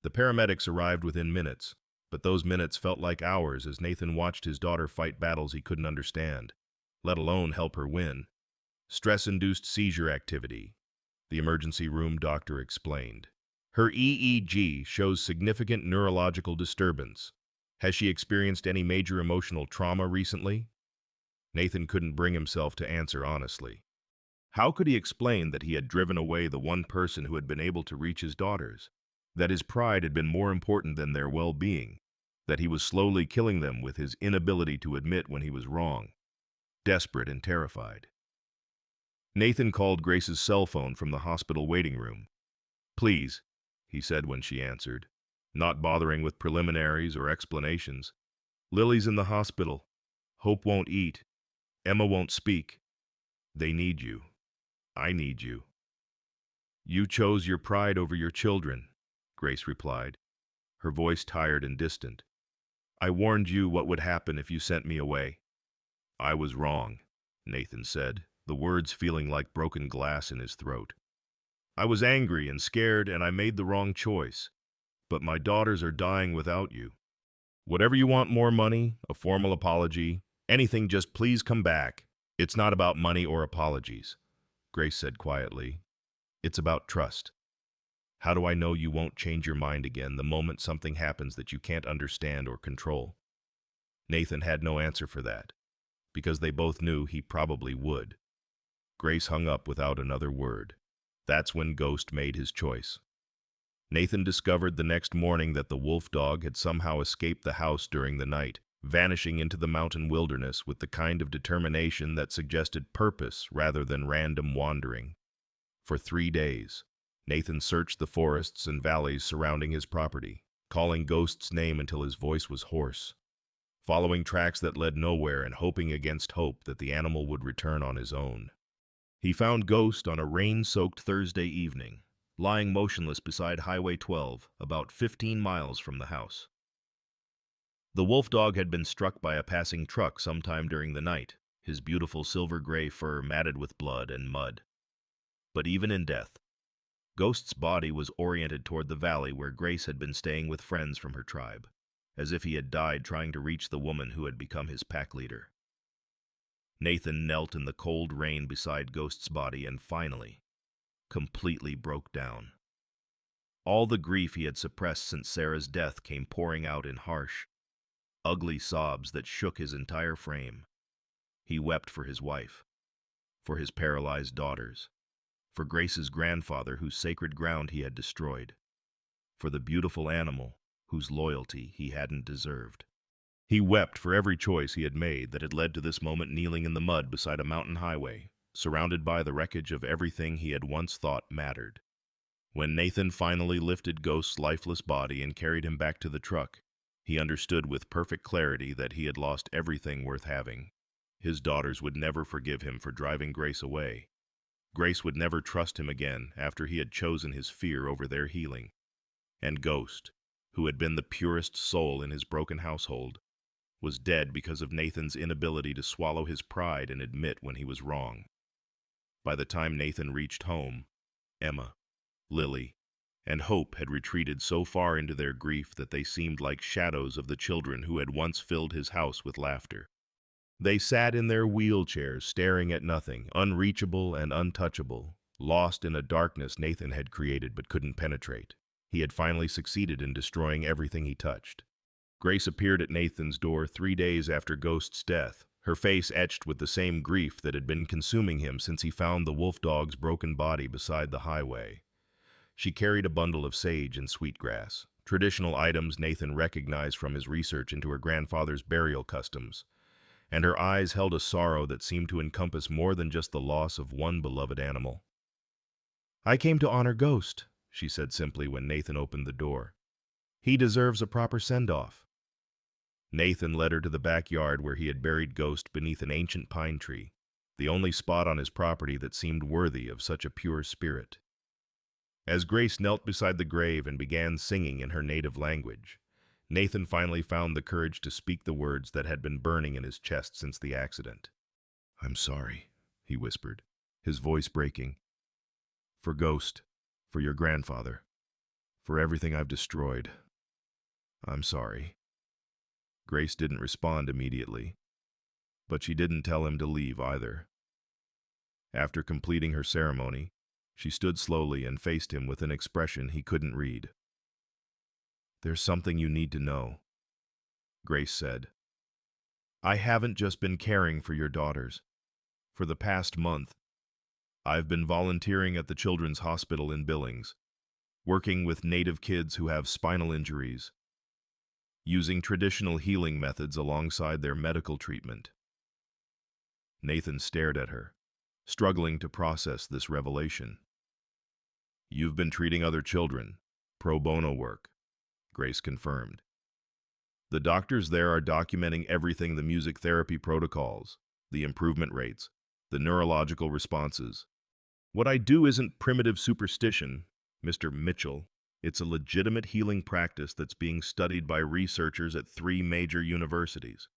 The paramedics arrived within minutes, but those minutes felt like hours as Nathan watched his daughter fight battles he couldn't understand, let alone help her win. Stress-induced seizure activity, the emergency room doctor explained. Her EEG shows significant neurological disturbance. Has she experienced any major emotional trauma recently? Nathan couldn't bring himself to answer honestly. How could he explain that he had driven away the one person who had been able to reach his daughters? That his pride had been more important than their well-being? That he was slowly killing them with his inability to admit when he was wrong? Desperate and terrified, Nathan called Grace's cell phone from the hospital waiting room. "Please," he said when she answered, not bothering with preliminaries or explanations. "Lily's in the hospital. Hope won't eat. Emma won't speak. They need you. I need you." "You chose your pride over your children," Grace replied, her voice tired and distant. "I warned you what would happen if you sent me away." "I was wrong," Nathan said, the words feeling like broken glass in his throat. "I was angry and scared, and I made the wrong choice. But my daughters are dying without you. Whatever you want, more money, a formal apology, anything, just please come back. It's not about money or apologies," Grace said quietly. "It's about trust. How do I know you won't change your mind again the moment something happens that you can't understand or control?" Nathan had no answer for that, because they both knew he probably would. Grace hung up without another word. That's when Ghost made his choice. Nathan discovered the next morning that the wolf dog had somehow escaped the house during the night, vanishing into the mountain wilderness with the kind of determination that suggested purpose rather than random wandering. For 3 days, Nathan searched the forests and valleys surrounding his property, calling Ghost's name until his voice was hoarse, following tracks that led nowhere and hoping against hope that the animal would return on his own. He found Ghost on a rain-soaked Thursday evening, lying motionless beside Highway 12, about 15 miles from the house. The wolf dog had been struck by a passing truck sometime during the night, his beautiful silver-gray fur matted with blood and mud. But even in death, Ghost's body was oriented toward the valley where Grace had been staying with friends from her tribe, as if he had died trying to reach the woman who had become his pack leader. Nathan knelt in the cold rain beside Ghost's body and finally, completely broke down. All the grief he had suppressed since Sarah's death came pouring out in harsh, ugly sobs that shook his entire frame. He wept for his wife, for his paralyzed daughters, for Grace's grandfather whose sacred ground he had destroyed, for the beautiful animal whose loyalty he hadn't deserved. He wept for every choice he had made that had led to this moment, kneeling in the mud beside a mountain highway, surrounded by the wreckage of everything he had once thought mattered. When Nathan finally lifted Ghost's lifeless body and carried him back to the truck, he understood with perfect clarity that he had lost everything worth having. His daughters would never forgive him for driving Grace away. Grace would never trust him again after he had chosen his fear over their healing. And Ghost, who had been the purest soul in his broken household, was dead because of Nathan's inability to swallow his pride and admit when he was wrong. By the time Nathan reached home, Emma, Lily, and Hope had retreated so far into their grief that they seemed like shadows of the children who had once filled his house with laughter. They sat in their wheelchairs, staring at nothing, unreachable and untouchable, lost in a darkness Nathan had created but couldn't penetrate. He had finally succeeded in destroying everything he touched. Grace appeared at Nathan's door 3 days after Ghost's death, her face etched with the same grief that had been consuming him since he found the wolf dog's broken body beside the highway. She carried a bundle of sage and sweetgrass, traditional items Nathan recognized from his research into her grandfather's burial customs, and her eyes held a sorrow that seemed to encompass more than just the loss of one beloved animal. "I came to honor Ghost," she said simply when Nathan opened the door. "He deserves a proper send-off." Nathan led her to the backyard where he had buried Ghost beneath an ancient pine tree, the only spot on his property that seemed worthy of such a pure spirit. As Grace knelt beside the grave and began singing in her native language, Nathan finally found the courage to speak the words that had been burning in his chest since the accident. "I'm sorry," he whispered, his voice breaking. "For Ghost, for your grandfather, for everything I've destroyed. I'm sorry." Grace didn't respond immediately, but she didn't tell him to leave either. After completing her ceremony, She stood slowly and faced him with an expression he couldn't read. "There's something you need to know," Grace said. "I haven't just been caring for your daughters. For the past month, I've been volunteering at the Children's Hospital in Billings, working with Native kids who have spinal injuries, using traditional healing methods alongside their medical treatment." Nathan stared at her, struggling to process this revelation. "You've been treating other children, pro bono work," Grace confirmed. "The doctors there are documenting everything: the music therapy protocols, the improvement rates, the neurological responses. What I do isn't primitive superstition, Mr. Mitchell. It's a legitimate healing practice that's being studied by researchers at 3 major universities."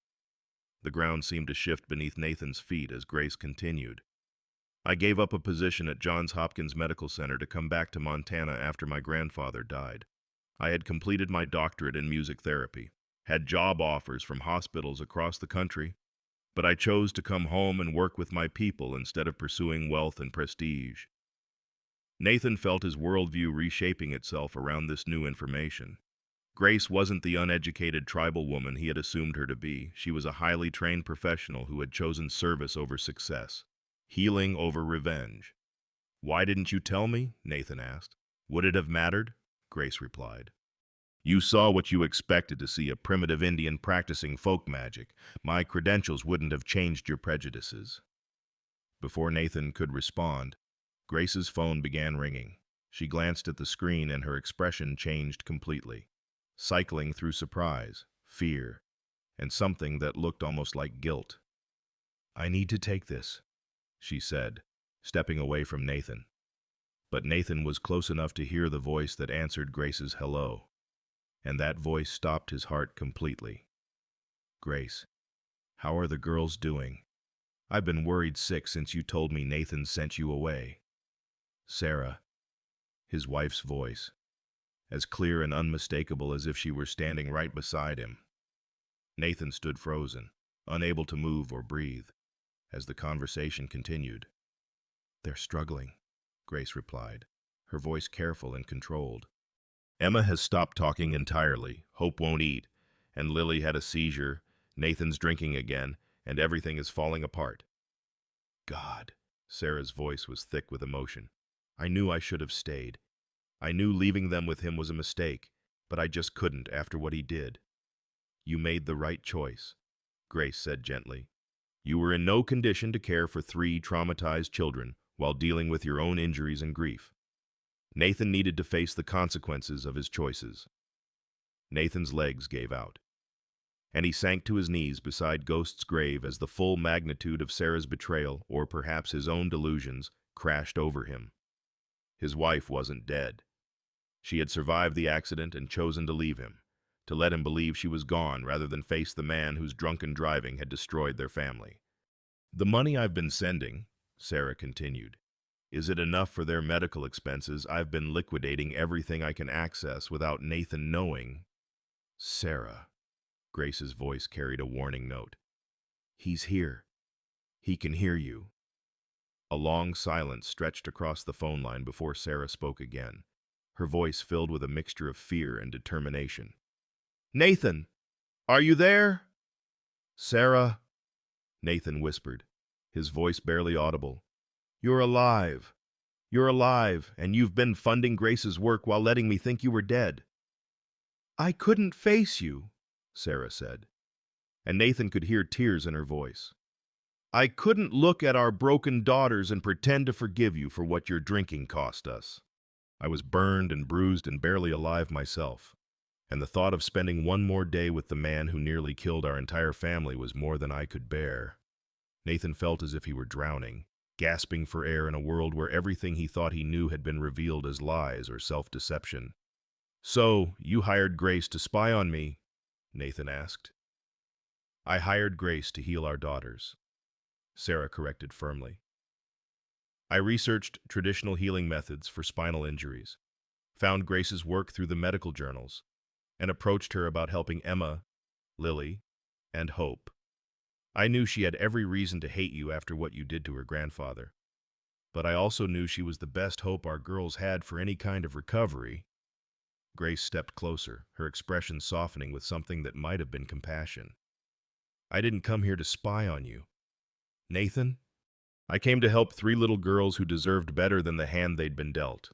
The ground seemed to shift beneath Nathan's feet as Grace continued. "I gave up a position at Johns Hopkins Medical Center to come back to Montana after my grandfather died. I had completed my doctorate in music therapy, had job offers from hospitals across the country, but I chose to come home and work with my people instead of pursuing wealth and prestige." Nathan felt his worldview reshaping itself around this new information. Grace wasn't the uneducated tribal woman he had assumed her to be. She was a highly trained professional who had chosen service over success, healing over revenge. "Why didn't you tell me?" Nathan asked. "Would it have mattered?" Grace replied. "You saw what you expected to see: a primitive Indian practicing folk magic. My credentials wouldn't have changed your prejudices." Before Nathan could respond, Grace's phone began ringing. She glanced at the screen and her expression changed completely, cycling through surprise, fear, and something that looked almost like guilt. "I need to take this," she said, stepping away from Nathan. But Nathan was close enough to hear the voice that answered Grace's hello, and that voice stopped his heart completely. "Grace, how are the girls doing? I've been worried sick since you told me Nathan sent you away." "Sarah," his wife's voice, as clear and unmistakable as if she were standing right beside him. Nathan stood frozen, unable to move or breathe, as the conversation continued. "They're struggling," Grace replied, her voice careful and controlled. "Emma has stopped talking entirely, Hope won't eat, and Lily had a seizure, Nathan's drinking again, and everything is falling apart." "God," Sarah's voice was thick with emotion. "I knew I should have stayed. I knew leaving them with him was a mistake, but I just couldn't after what he did." "You made the right choice," Grace said gently. "You were in no condition to care for 3 traumatized children while dealing with your own injuries and grief. Nathan needed to face the consequences of his choices." Nathan's legs gave out, and he sank to his knees beside Ghost's grave as the full magnitude of Sarah's betrayal, or perhaps his own delusions, crashed over him. His wife wasn't dead. She had survived the accident and chosen to leave him, to let him believe she was gone rather than face the man whose drunken driving had destroyed their family. "The money I've been sending," Sarah continued, "is it enough for their medical expenses? I've been liquidating everything I can access without Nathan knowing." "Sarah," Grace's voice carried a warning note. "He's here. He can hear you." A long silence stretched across the phone line before Sarah spoke again, her voice filled with a mixture of fear and determination. "Nathan, are you there?" "Sarah," Nathan whispered, his voice barely audible. "You're alive. You're alive, and you've been funding Grace's work while letting me think you were dead." "I couldn't face you," Sarah said, and Nathan could hear tears in her voice. "I couldn't look at our broken daughters and pretend to forgive you for what your drinking cost us. I was burned and bruised and barely alive myself, and the thought of spending one more day with the man who nearly killed our entire family was more than I could bear." Nathan felt as if he were drowning, gasping for air in a world where everything he thought he knew had been revealed as lies or self-deception. "So, you hired Grace to spy on me?" Nathan asked. "I hired Grace to heal our daughters," Sarah corrected firmly. "I researched traditional healing methods for spinal injuries, found Grace's work through the medical journals, and approached her about helping Emma, Lily, and Hope. I knew she had every reason to hate you after what you did to her grandfather. but I also knew she was the best hope our girls had for any kind of recovery. Grace stepped closer, her expression softening with something that might have been compassion. I didn't come here to spy on you, Nathan. I came to help three little girls who deserved better than the hand they'd been dealt.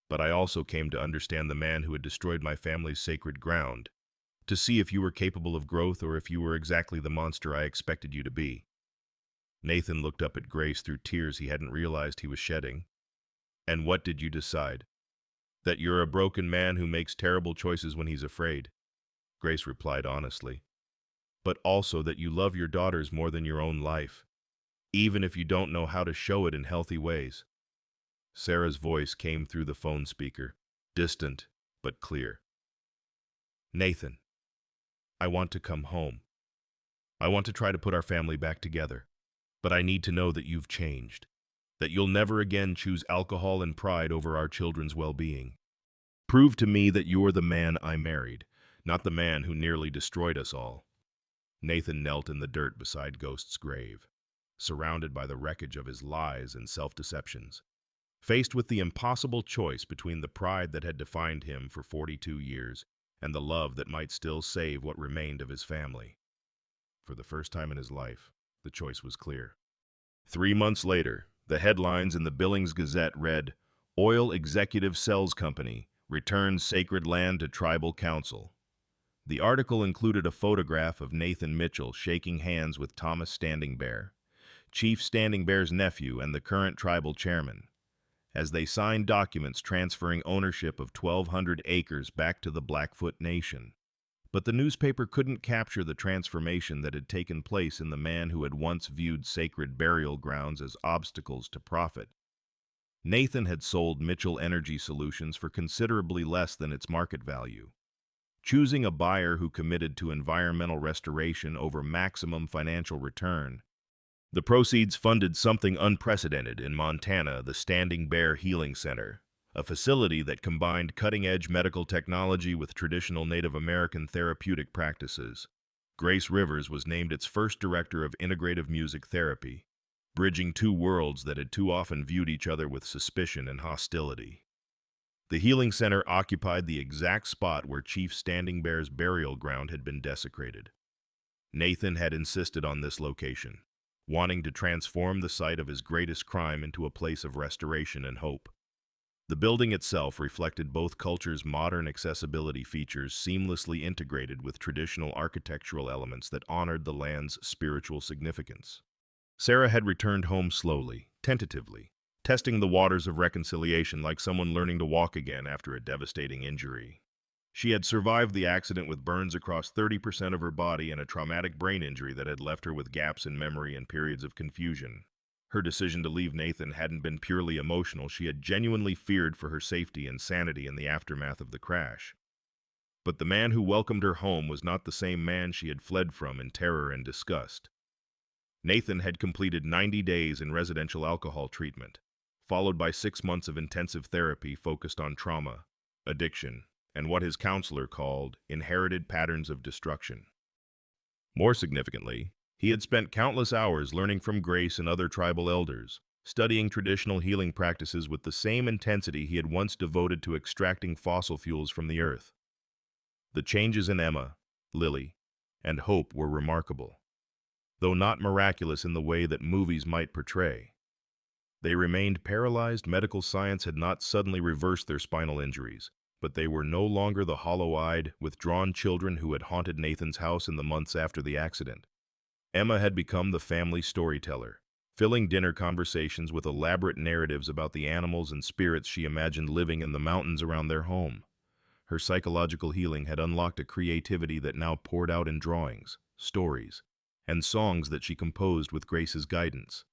But I also came to understand the man who had destroyed my family's sacred ground, to see if you were capable of growth or if you were exactly the monster I expected you to be. Nathan looked up at Grace through tears he hadn't realized he was shedding. And what did you decide? That you're a broken man who makes terrible choices when he's afraid, Grace replied honestly. But also that you love your daughters more than your own life, even if you don't know how to show it in healthy ways. Sarah's voice came through the phone speaker, distant but clear. Nathan, I want to come home. I want to try to put our family back together, but I need to know that you've changed, that you'll never again choose alcohol and pride over our children's well-being. Prove to me that you're the man I married, not the man who nearly destroyed us all. Nathan knelt in the dirt beside Ghost's grave, surrounded by the wreckage of his lies and self-deceptions, faced with the impossible choice between the pride that had defined him for 42 years and the love that might still save what remained of his family. For the first time in his life, the choice was clear. 3 months later, the headlines in the Billings Gazette read, "Oil Executive Sells Company Returns Sacred Land to Tribal Council." The article included a photograph of Nathan Mitchell shaking hands with Thomas Standing Bear, Chief Standing Bear's nephew and the current tribal chairman, as they signed documents transferring ownership of 1,200 acres back to the Blackfoot Nation. But the newspaper couldn't capture the transformation that had taken place in the man who had once viewed sacred burial grounds as obstacles to profit. Nathan had sold Mitchell Energy Solutions for considerably less than its market value, choosing a buyer who committed to environmental restoration over maximum financial return. The proceeds funded something unprecedented in Montana, the Standing Bear Healing Center, a facility that combined cutting-edge medical technology with traditional Native American therapeutic practices. Grace Rivers was named its first director of integrative music therapy, bridging two worlds that had too often viewed each other with suspicion and hostility. The healing center occupied the exact spot where Chief Standing Bear's burial ground had been desecrated. Nathan had insisted on this location, wanting to transform the site of his greatest crime into a place of restoration and hope. The building itself reflected both cultures' modern accessibility features seamlessly integrated with traditional architectural elements that honored the land's spiritual significance. Sarah had returned home slowly, tentatively, testing the waters of reconciliation like someone learning to walk again after a devastating injury. She had survived the accident with burns across 30% of her body and a traumatic brain injury that had left her with gaps in memory and periods of confusion. Her decision to leave Nathan hadn't been purely emotional. She had genuinely feared for her safety and sanity in the aftermath of the crash. But the man who welcomed her home was not the same man she had fled from in terror and disgust. Nathan had completed 90 days in residential alcohol treatment, followed by 6 months of intensive therapy focused on trauma, addiction, and what his counselor called inherited patterns of destruction. More significantly, he had spent countless hours learning from Grace and other tribal elders, studying traditional healing practices with the same intensity he had once devoted to extracting fossil fuels from the earth. The changes in Emma, Lily, and Hope were remarkable, though not miraculous in the way that movies might portray. They remained paralyzed. Medical science had not suddenly reversed their spinal injuries, but they were no longer the hollow-eyed, withdrawn children who had haunted Nathan's house in the months after the accident. Emma had become the family storyteller, filling dinner conversations with elaborate narratives about the animals and spirits she imagined living in the mountains around their home. Her psychological healing had unlocked a creativity that now poured out in drawings, stories, and songs that she composed with Grace's guidance.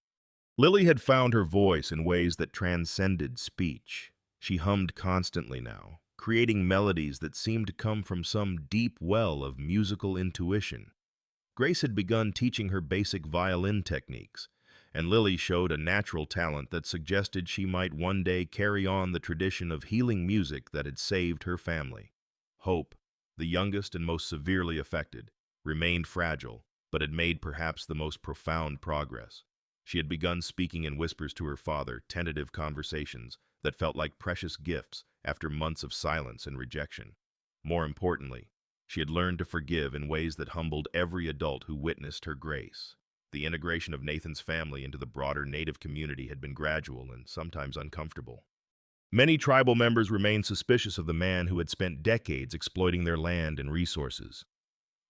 Lily had found her voice in ways that transcended speech. She hummed constantly now, creating melodies that seemed to come from some deep well of musical intuition. Grace had begun teaching her basic violin techniques, and Lily showed a natural talent that suggested she might one day carry on the tradition of healing music that had saved her family. Hope, the youngest and most severely affected, remained fragile, but had made perhaps the most profound progress. She had begun speaking in whispers to her father, tentative conversations that felt like precious gifts after months of silence and rejection. More importantly, she had learned to forgive in ways that humbled every adult who witnessed her grace. The integration of Nathan's family into the broader Native community had been gradual and sometimes uncomfortable. Many tribal members remained suspicious of the man who had spent decades exploiting their land and resources.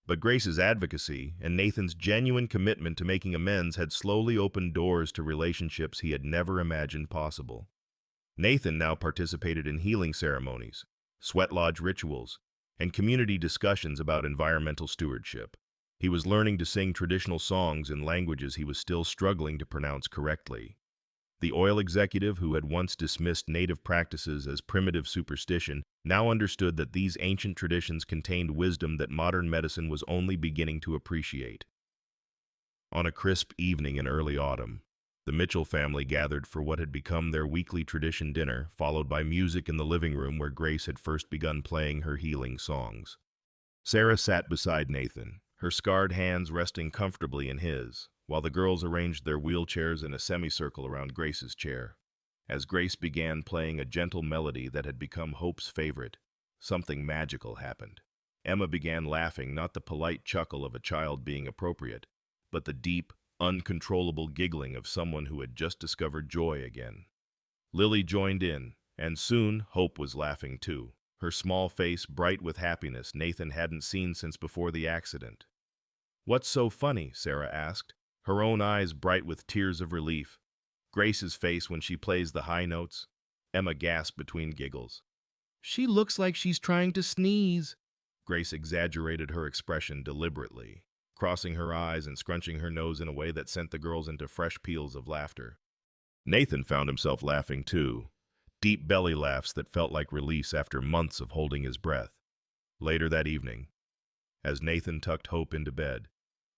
But Grace's advocacy and Nathan's genuine commitment to making amends had slowly opened doors to relationships he had never imagined possible. Nathan now participated in healing ceremonies, sweat lodge rituals, and community discussions about environmental stewardship. He was learning to sing traditional songs in languages he was still struggling to pronounce correctly. The oil executive, who had once dismissed native practices as primitive superstition, now understood that these ancient traditions contained wisdom that modern medicine was only beginning to appreciate. On a crisp evening in early autumn, the Mitchell family gathered for what had become their weekly tradition dinner, followed by music in the living room where Grace had first begun playing her healing songs. Sarah sat beside Nathan, her scarred hands resting comfortably in his, while the girls arranged their wheelchairs in a semicircle around Grace's chair. As Grace began playing a gentle melody that had become Hope's favorite, something magical happened. Emma began laughing, not the polite chuckle of a child being appropriate, but the deep, uncontrollable giggling of someone who had just discovered joy again. Lily joined in, and soon Hope was laughing too, her small face bright with happiness Nathan hadn't seen since before the accident. "What's so funny?" Sarah asked, her own eyes bright with tears of relief. "Grace's face when she plays the high notes?" Emma gasped between giggles. "She looks like she's trying to sneeze." Grace exaggerated her expression deliberately, crossing her eyes and scrunching her nose in a way that sent the girls into fresh peals of laughter. Nathan found himself laughing too, deep belly laughs that felt like release after months of holding his breath. Later that evening, as Nathan tucked Hope into bed,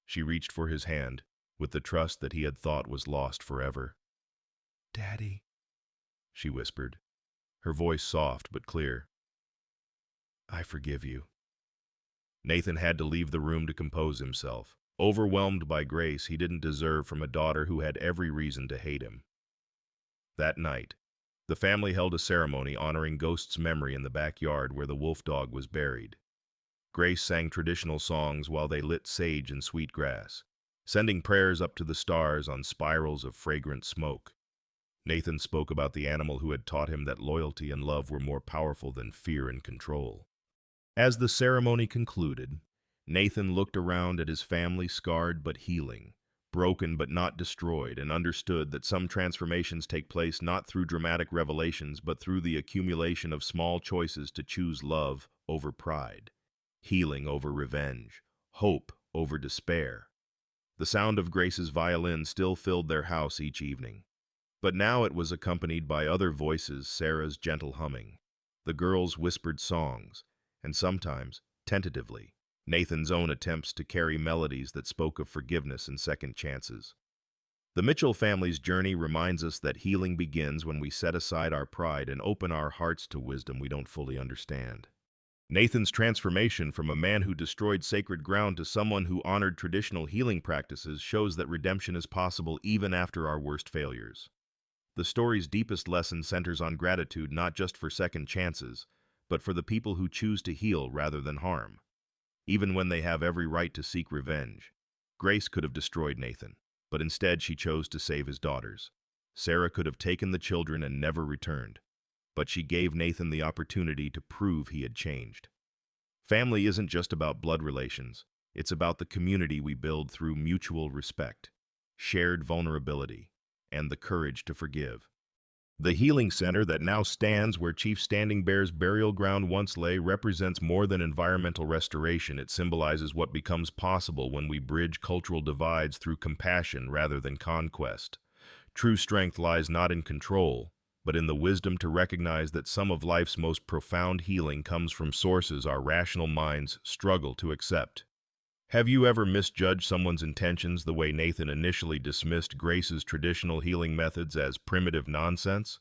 she reached for his hand with the trust that he had thought was lost forever. "Daddy," she whispered, her voice soft but clear. "I forgive you." Nathan had to leave the room to compose himself, overwhelmed by grace he didn't deserve from a daughter who had every reason to hate him. That night, the family held a ceremony honoring Ghost's memory in the backyard where the wolf dog was buried. Grace sang traditional songs while they lit sage and sweet grass, sending prayers up to the stars on spirals of fragrant smoke. Nathan spoke about the animal who had taught him that loyalty and love were more powerful than fear and control. As the ceremony concluded, Nathan looked around at his family, scarred but healing, broken but not destroyed, and understood that some transformations take place not through dramatic revelations but through the accumulation of small choices to choose love over pride, healing over revenge, hope over despair. The sound of Grace's violin still filled their house each evening, but now it was accompanied by other voices, Sarah's gentle humming, the girls' whispered songs, and sometimes, tentatively, Nathan's own attempts to carry melodies that spoke of forgiveness and second chances. The Mitchell family's journey reminds us that healing begins when we set aside our pride and open our hearts to wisdom we don't fully understand. Nathan's transformation from a man who destroyed sacred ground to someone who honored traditional healing practices shows that redemption is possible even after our worst failures. The story's deepest lesson centers on gratitude not just for second chances, but for the people who choose to heal rather than harm. Even when they have every right to seek revenge, Grace could have destroyed Nathan, but instead she chose to save his daughters. Sarah could have taken the children and never returned, but she gave Nathan the opportunity to prove he had changed. Family isn't just about blood relations, it's about the community we build through mutual respect, shared vulnerability, and the courage to forgive. The healing center that now stands where Chief Standing Bear's burial ground once lay represents more than environmental restoration. It symbolizes what becomes possible when we bridge cultural divides through compassion rather than conquest. True strength lies not in control, but in the wisdom to recognize that some of life's most profound healing comes from sources our rational minds struggle to accept. Have you ever misjudged someone's intentions the way Nathan initially dismissed Grace's traditional healing methods as primitive nonsense?